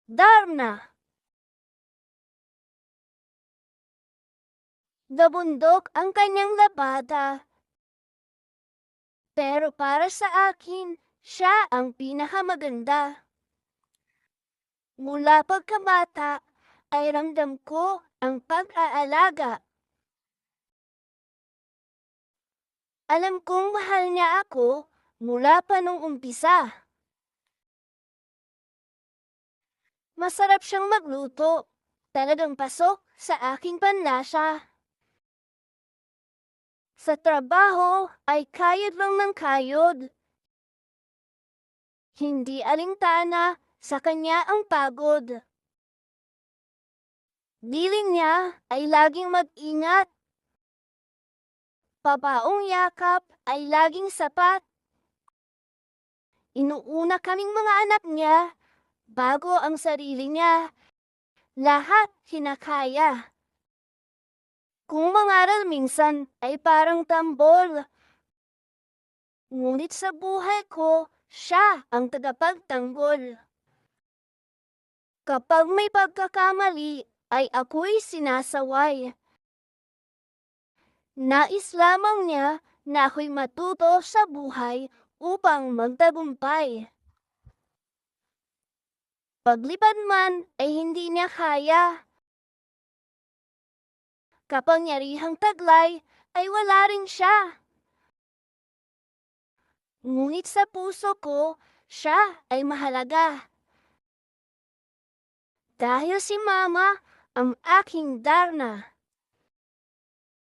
Darna. Nabundok ang kanyang labada. Pero para sa akin, siya ang pinakamaganda. Mula pagkabata, ay ramdam ko ang pag-aalaga. Alam kong mahal niya ako mula pa nung umpisa. Masarap siyang magluto. Talagang pasok sa aking panlasa. Sa trabaho ay kayod lang ng kayod. Hindi alintana sa kanya ang pagod. Diling niya ay laging mag-ingat. Pabaong yakap ay laging sapat. Inuuna kaming mga anak niya bago ang sarili niya. Lahat kinakaya. Kung mangaral minsan ay parang tambol. Ngunit sa buhay ko, siya ang tagapagtanggol. Kapag may pagkakamali, ay ako'y sinasaway. Nais lamang niya na ako'y matuto sa buhay upang magtagumpay. Paglipad man ay hindi niya kaya. Kapangyarihang taglay ay wala rin siya. Ngunit sa puso ko, siya ay mahalaga. Dahil si Mama ang aking Darna.